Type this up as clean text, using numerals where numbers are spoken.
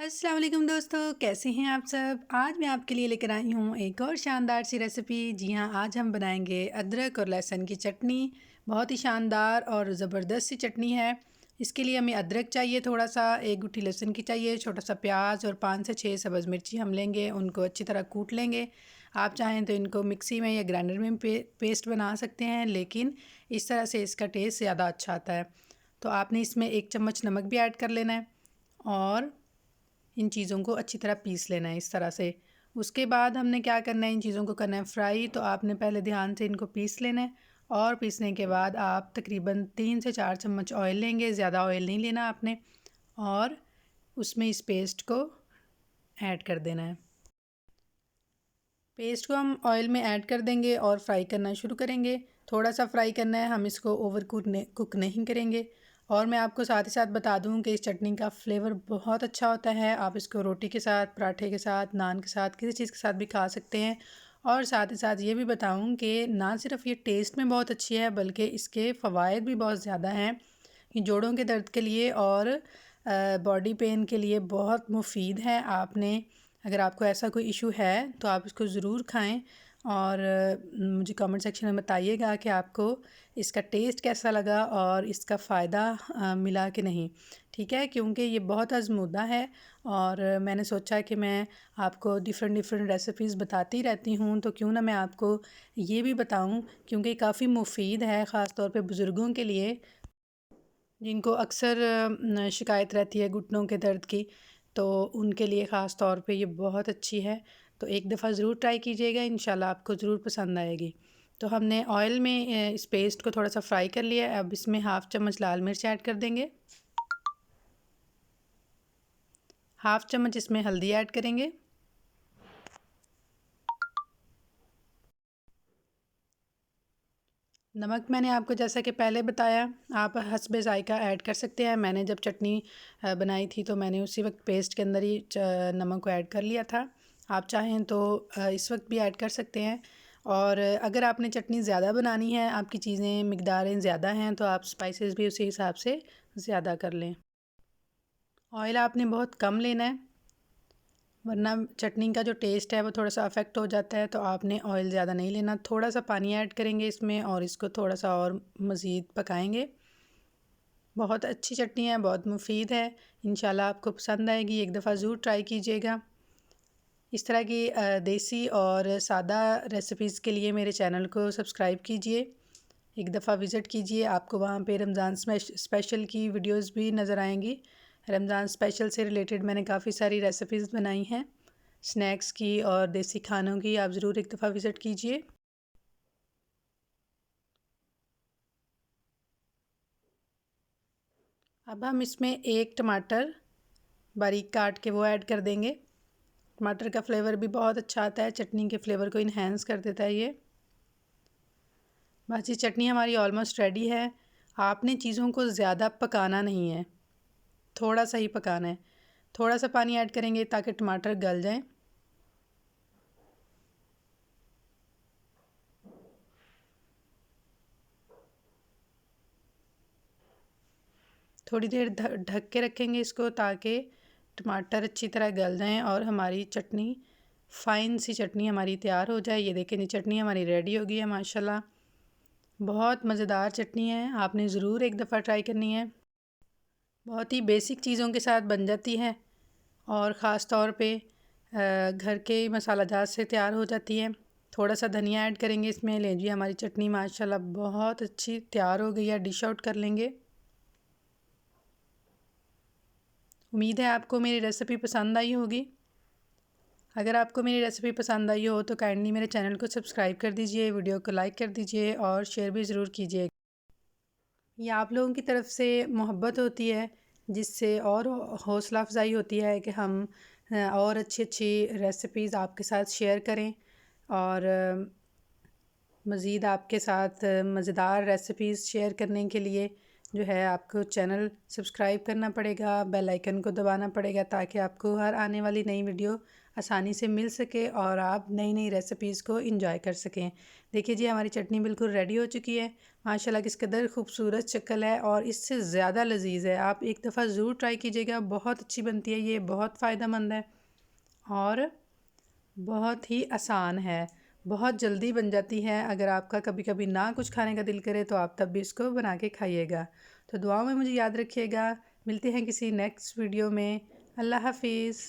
अस्सलाम वालेकुम दोस्तों, कैसे हैं आप सब। आज मैं आपके लिए लेकर आई हूँ एक और शानदार सी रेसिपी। जी हाँ, आज हम बनाएंगे अदरक और लहसुन की चटनी। बहुत ही शानदार और ज़बरदस्त सी चटनी है। इसके लिए हमें अदरक चाहिए थोड़ा सा, एक गुट्ठी लहसुन की चाहिए, छोटा सा प्याज और 5 से 6 सब्ज़ मिर्ची हम लेंगे। उनको अच्छी तरह कूट लेंगे। आप चाहें तो इनको मिक्सी में या ग्राइंडर में पेस्ट बना सकते हैं, लेकिन इस तरह से इसका टेस्ट ज़्यादा अच्छा आता है। तो आपने इसमें 1 चम्मच नमक भी ऐड कर लेना है और इन चीज़ों को अच्छी तरह पीस लेना है इस तरह से। उसके बाद हमने क्या करना है, इन चीज़ों को करना है फ्राई। तो आपने पहले ध्यान से इनको पीस लेना है और पीसने के बाद आप तकरीबन 3 से 4 चम्मच ऑयल लेंगे, ज़्यादा ऑयल नहीं लेना आपने, और उसमें इस पेस्ट को ऐड कर देना है। पेस्ट को हम ऑयल में ऐड कर देंगे और फ्राई करना शुरू करेंगे। थोड़ा सा फ्राई करना है, हम इसको ओवर कुक नहीं करेंगे। और मैं आपको साथ ही साथ बता दूं कि इस चटनी का फ्लेवर बहुत अच्छा होता है। आप इसको रोटी के साथ, पराठे के साथ, नान के साथ, किसी चीज़ के साथ भी खा सकते हैं। और साथ ही साथ ये भी बताऊं कि ना सिर्फ ये टेस्ट में बहुत अच्छी है, बल्कि इसके फ़वाद भी बहुत ज़्यादा हैं। ये जोड़ों के दर्द के लिए और बॉडी पेन के लिए बहुत मुफीद है। आपने, अगर आपको ऐसा कोई इशू है तो आप इसको ज़रूर खाएं और मुझे कमेंट सेक्शन में बताइएगा कि आपको इसका टेस्ट कैसा लगा और इसका फ़ायदा मिला कि नहीं। ठीक है, क्योंकि ये बहुत आजमूदा है और मैंने सोचा कि मैं आपको डिफ़रेंट डिफ़रेंट रेसिपीज़ बताती रहती हूँ, तो क्यों ना मैं आपको ये भी बताऊँ, क्योंकि काफ़ी मुफीद है ख़ास तौर पे बुज़ुर्गों के लिए, जिनको अक्सर शिकायत रहती है घुटनों के दर्द की। तो उनके लिए ख़ास तौर पे ये बहुत अच्छी है। तो एक दफ़ा ज़रूर ट्राई कीजिएगा, इंशाल्लाह आपको ज़रूर पसंद आएगी। तो हमने ऑयल में इस पेस्ट को थोड़ा सा फ्राई कर लिया है। अब इसमें 1/2 चम्मच लाल मिर्च ऐड कर देंगे, 1/2 चम्मच इसमें हल्दी ऐड करेंगे, नमक मैंने आपको जैसा कि पहले बताया आप हस्बे ज़ायका ऐड कर सकते हैं। मैंने जब चटनी बनाई थी तो मैंने उसी वक्त पेस्ट के अंदर ही नमक को ऐड कर लिया था। आप चाहें तो इस वक्त भी ऐड कर सकते हैं। और अगर आपने चटनी ज़्यादा बनानी है, आपकी चीज़ें मिकदारें ज़्यादा हैं, तो आप स्पाइसेस भी उसी हिसाब से ज़्यादा कर लें। ऑयल आपने बहुत कम लेना है, वरना चटनी का जो टेस्ट है वो थोड़ा सा अफेक्ट हो जाता है। तो आपने ऑयल ज़्यादा नहीं लेना। थोड़ा सा पानी ऐड करेंगे इसमें और इसको थोड़ा सा और मज़ीद पकाएंगे। बहुत अच्छी चटनी है, बहुत मुफीद है। इंशाल्लाह आपको पसंद आएगी, एक दफ़ा ज़रूर ट्राई कीजिएगा। इस तरह की देसी और सादा रेसिपीज़ के लिए मेरे चैनल को सब्सक्राइब कीजिए, एक दफ़ा विज़िट कीजिए। आपको वहाँ पे रमज़ान स्पेशल की वीडियोस भी नज़र आएंगी। रमज़ान स्पेशल से रिलेटेड मैंने काफ़ी सारी रेसिपीज़ बनाई हैं, स्नैक्स की और देसी खानों की। आप ज़रूर एक दफ़ा विज़िट कीजिए। अब हम इसमें एक टमाटर बारीक काट के वो ऐड कर देंगे। टमाटर का फ्लेवर भी बहुत अच्छा आता है, चटनी के फ्लेवर को इन्हेंस कर देता है ये। बस ये चटनी हमारी ऑलमोस्ट रेडी है। आपने चीज़ों को ज़्यादा पकाना नहीं है, थोड़ा सा ही पकाना है। थोड़ा सा पानी ऐड करेंगे ताकि टमाटर गल जाएं। थोड़ी देर ढक के रखेंगे इसको ताकि टमाटर अच्छी तरह गल जाएं और हमारी चटनी, फ़ाइन सी चटनी हमारी तैयार हो जाए। ये देखें, ये चटनी हमारी रेडी हो गई है माशाल्लाह। बहुत मज़ेदार चटनी है, आपने ज़रूर एक दफ़ा ट्राई करनी है। बहुत ही बेसिक चीज़ों के साथ बन जाती है और ख़ास तौर पे घर के मसाला जात से तैयार हो जाती है। थोड़ा सा धनिया ऐड करेंगे इसमें। ले जी, हमारी चटनी माशाल्लाह बहुत अच्छी तैयार हो गई है। डिश आउट कर लेंगे। उम्मीद है आपको मेरी रेसिपी पसंद आई होगी। अगर आपको मेरी रेसिपी पसंद आई हो तो काइंडली मेरे चैनल को सब्सक्राइब कर दीजिए, वीडियो को लाइक कर दीजिए और शेयर भी ज़रूर कीजिए। ये आप लोगों की तरफ से मोहब्बत होती है, जिससे और हौसला अफजाई होती है कि हम और अच्छी अच्छी रेसिपीज़ आपके साथ शेयर करें। और मज़ीद आपके साथ मज़ेदार रेसिपीज़ शेयर करने के लिए जो है आपको चैनल सब्सक्राइब करना पड़ेगा, बेल आइकन को दबाना पड़ेगा, ताकि आपको हर आने वाली नई वीडियो आसानी से मिल सके और आप नई नई रेसिपीज़ को इंजॉय कर सकें। देखिए जी, हमारी चटनी बिल्कुल रेडी हो चुकी है। माशाल्लाह किस कदर खूबसूरत शक्ल है और इससे ज़्यादा लजीज है। आप एक दफ़ा ज़रूर ट्राई कीजिएगा, बहुत अच्छी बनती है ये, बहुत फ़ायदेमंद है और बहुत ही आसान है। बहुत जल्दी बन जाती है। अगर आपका कभी कभी ना कुछ खाने का दिल करे तो आप तब भी इसको बना के खाइएगा। तो दुआओं में मुझे याद रखिएगा। मिलते हैं किसी नेक्स्ट वीडियो में। अल्लाह हाफिज़।